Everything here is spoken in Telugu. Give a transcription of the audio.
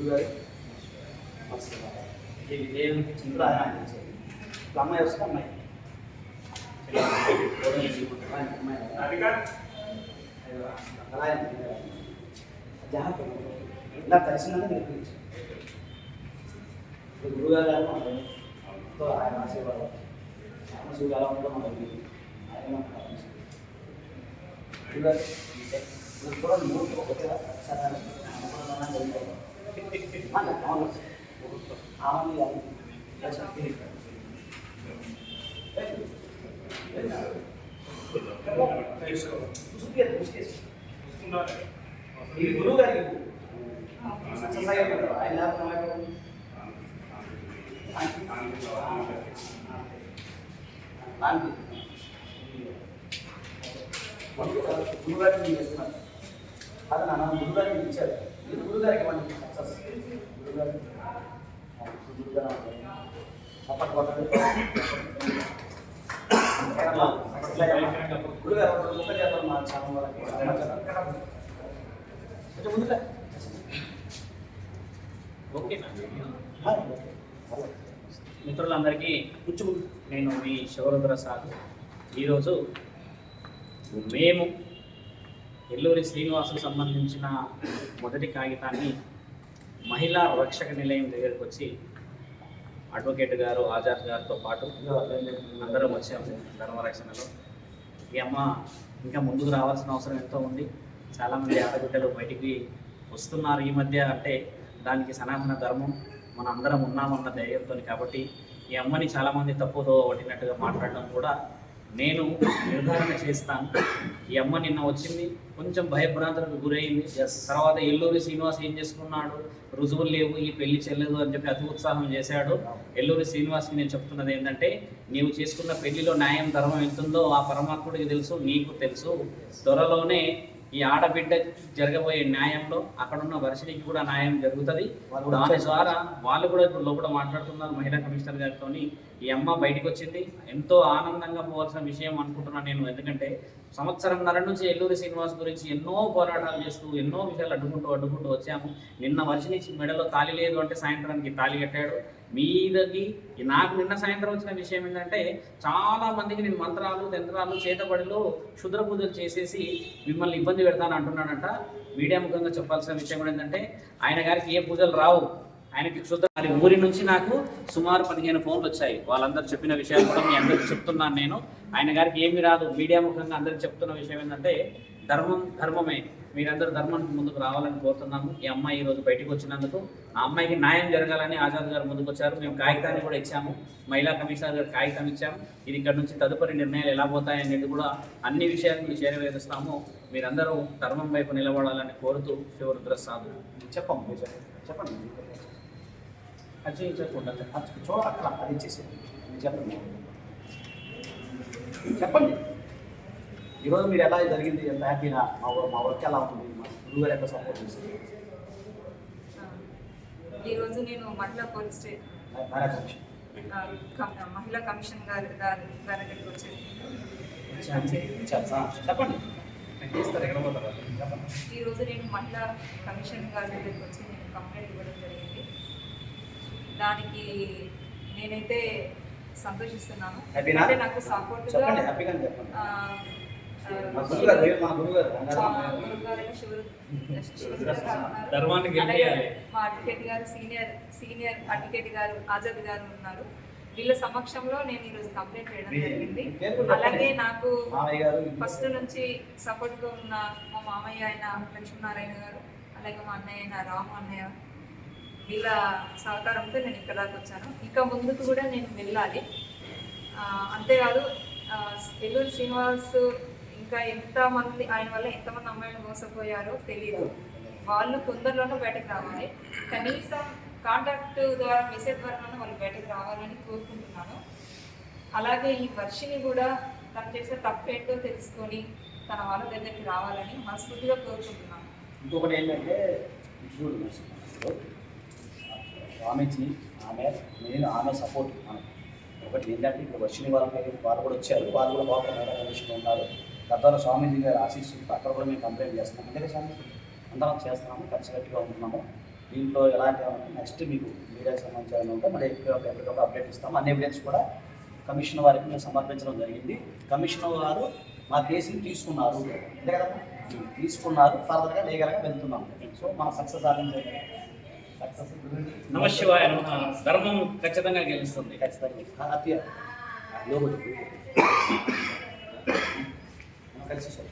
గురుగారు ఈ దేవునికి చింతలు ఆయన చేసేది అమ్మాయి వస్తే అమ్మాయి జాగ్రత్త ఇలా కలిసిందని నేర్పించారు. గురుగారు ఎంతో ఆయన ఆశీర్వాదం ఆశీర్వాదం ఎలా ఉంటుందో మనకి ఆయన గురుగారు కూడా మూడు ఒకటే ఇది గురువు గారికి ఆయన గురుగారికి చేస్తున్నారు. అది నాన్న గురుగారికి ఇచ్చారు. ఇది గురుగారికి మనకి సక్సెస్ గురుగారు అప్పటి కొట్టండి గురుగారు ముక్క చేద్దాం మా చాలా వాళ్ళకి కొంచెం ముందుగా ఓకేనా మిత్రులందరికీ నేను మీ శివరుద్ర సాగు. ఈరోజు మేము ఎల్లూరి శ్రీనివాసుకు సంబంధించిన మొదటి కాగితాన్ని మహిళా రక్షక నిలయం దగ్గరికి వచ్చి అడ్వకేట్ గారు ఆజాద్ గారితో పాటు అందరం వచ్చాము ధర్మరక్షణలో. ఈ అమ్మ ఇంకా ముందుకు రావాల్సిన అవసరం ఎంతో ఉంది. చాలామంది ఆడబిడ్డలు బయటికి వస్తున్నారు ఈ మధ్య. అంటే దానికి సనాతన ధర్మం మన అందరం ఉన్నామన్న ధైర్యంతో. కాబట్టి ఈ అమ్మని చాలామంది తప్పుదో పట్టినట్టుగా మాట్లాడడం కూడా నేను నిర్ధారణ చేస్తాను. ఈ అమ్మ నిన్న వచ్చింది, కొంచెం భయభ్రాంతులకు గురైంది. తర్వాత ఎల్లూరి శ్రీనివాస్ ఏం చేసుకున్నాడు, రుజువులు లేవు, ఈ పెళ్లి చెల్లదు అని చెప్పి అతి ఉత్సాహం చేశాడు. ఎల్లూరి శ్రీనివాస్కి నేను చెప్తున్నది ఏంటంటే, నీవు చేసుకున్న పెళ్లిలో న్యాయం ధర్మం ఎంతుందో ఆ పరమాత్ముడికి తెలుసు, నీకు తెలుసు. త్వరలోనే ఈ ఆడబిడ్డ జరగబోయే న్యాయంలో అక్కడున్న వర్షినికి కూడా న్యాయం జరుగుతుంది. దాని ద్వారా వాళ్ళు కూడా ఇప్పుడు లోపల మాట్లాడుతున్నారు మహిళా కమిషనర్ గారితో. ఈ అమ్మ బయటకు వచ్చింది, ఎంతో ఆనందంగా పోవాల్సిన విషయం అనుకుంటున్నాను నేను. ఎందుకంటే సంవత్సరంన్నర నుంచి ఎల్లూరి శ్రీనివాస్ గురించి ఎన్నో పోరాటాలు చేస్తూ ఎన్నో విషయాలు అడ్డుకుంటూ వచ్చాము. నిన్న వర్షిని మెడలో తాళి లేదు అంటే సాయంత్రానికి తాళి కట్టాడు. మీదకి నాకు నిన్న సాయంత్రం వచ్చిన విషయం ఏంటంటే, చాలా మందికి నేను మంత్రాలు తంత్రాలు చేతబడిలో క్షుద్ర పూజలు చేసేసి మిమ్మల్ని ఇబ్బంది పెడతాను అంటున్నాడంట. మీడియా ముఖంగా చెప్పాల్సిన విషయం ఏంటంటే, ఆయన గారికి ఏ పూజలు రావు, ఆయనకి క్షుద్ర. ఊరి నుంచి నాకు సుమారు 15 ఫోన్లు వచ్చాయి. వాళ్ళందరూ చెప్పిన విషయాలు కూడా మీ అందరికి చెప్తున్నాను నేను. ఆయన గారికి ఏమీ రాదు. మీడియా ముఖంగా అందరికి చెప్తున్న విషయం ఏంటంటే, ధర్మమే. మీరందరూ ధర్మానికి ముందుకు రావాలని కోరుతున్నాము. ఈ అమ్మాయి ఈరోజు బయటకు వచ్చినందుకు ఆ అమ్మాయికి న్యాయం జరగాలని ఆజాద్ గారు ముందుకు వచ్చారు. మేము కాగితాన్ని కూడా ఇచ్చాము, మహిళా కమిషనర్ గారు కాగితం ఇచ్చాము. ఇది ఇక్కడ నుంచి తదుపరి నిర్ణయాలు ఎలా పోతాయనేది కూడా అన్ని విషయాలను చేరవేరుస్తాము. మీరందరూ ధర్మం వైపు నిలబడాలని కోరుతూ శివరుద్ర సాధు. చెప్పండి అది చెప్పకుండా చూడ అక్కడ అది ఇచ్చేసేది చెప్పండి. ఈరోజు మీరు ఎలా జరిగింది, ఎంత హ్యాపీగా మా వర్క్ ఎలా ఉంది, మా గురువుగారు ఎంత సపోర్ట్ చేస్తుంది? ఈరోజు నేను మహిళా పోలీస్ స్టేషన్ మహిళా కమిషన్ గారి దగ్గరికి వచ్చేది. చెప్పండి. ఈరోజు నేను మహిళా కమిషన్ గారి దగ్గరికి వచ్చి నేను కంప్లైంట్ ఇవ్వడం జరిగింది. దానికి నేనైతే సంతోషిస్తున్నాను. అంటే నాకు సపోర్ట్గా మా అడ్వకేట్ గారు సీనియర్ అడ్వకేట్ గారు ఆజాద్ గారు ఉన్నారు. వీళ్ళ సమక్షంలో నేను ఈరోజు కంప్లైంట్ చేయడం జరిగింది. అలాగే నాకు ఫస్ట్ నుంచి సపోర్ట్గా ఉన్న మా మామయ్య అయిన లక్ష్మీనారాయణ గారు, అలాగే మా అన్నయ్య అయిన రాము అన్నయ్య, వీళ్ళ సహకారంతో నేను ఇక్కడ దాకా వచ్చాను. ఇంకా ముందుకు కూడా నేను వెళ్ళాలి. అంతేకాదు ఎల్లూరి శ్రీనివాస్ ఇంకా ఎంతమంది, ఆయన వల్ల ఎంతమంది అమ్మాయిలు మోసపోయారో తెలియదు. వాళ్ళు తొందరలోనే బయటకు రావాలి. కనీసం కాంటాక్ట్ ద్వారా మెసేజ్ ద్వారా వాళ్ళు బయటకు రావాలని కోరుకుంటున్నాను. అలాగే ఈ వర్షిని కూడా తను చేసే తప్పేంటో తెలుసుకొని తన వాళ్ళ దగ్గరికి రావాలని మనస్ఫూర్తిగా కోరుకుంటున్నాను. ఇంకొకటి ఏంటంటే, స్వామీజీ ఆమె సపోర్ట్ మనకి ఒకటి ఏంటంటే, ఇప్పుడు వర్షిని వాళ్ళు కూడా వచ్చారు. వాళ్ళు కూడా బాగా మేడం కమిషన్లో ఉన్నారు. తద్వారా స్వామీజీ గారు ఆశీస్సు అక్కడ కూడా మేము కంప్లైంట్ చేస్తున్నాం. అంటే స్వామీజీ అందరం చేస్తున్నాము, కలిసికట్టుగా ఉంటున్నాము. దీంట్లో ఎలాంటి నెక్స్ట్ మీకు మీడియాకి సంబంధించిన ఉంటే మళ్ళీ ఎప్పటికప్పుడు అప్డేట్ ఇస్తాము. అన్ని ఎవిడెన్స్ కూడా కమిషన్ వారికి మేము సమర్పించడం జరిగింది. కమిషన్ వారు మా కేసుని తీసుకున్నారు, అంతే కదా, తీసుకున్నారు. ఫర్దర్గా లీగల్గా వెళ్తున్నాం. సో మనం సక్సెస్ సాధించే సక్సెస్ నమశివాయ ధర్మం ఖచ్చితంగా గెలుస్తుంది. ఖచ్చితంగా అతి లోబడి కలిసి సార్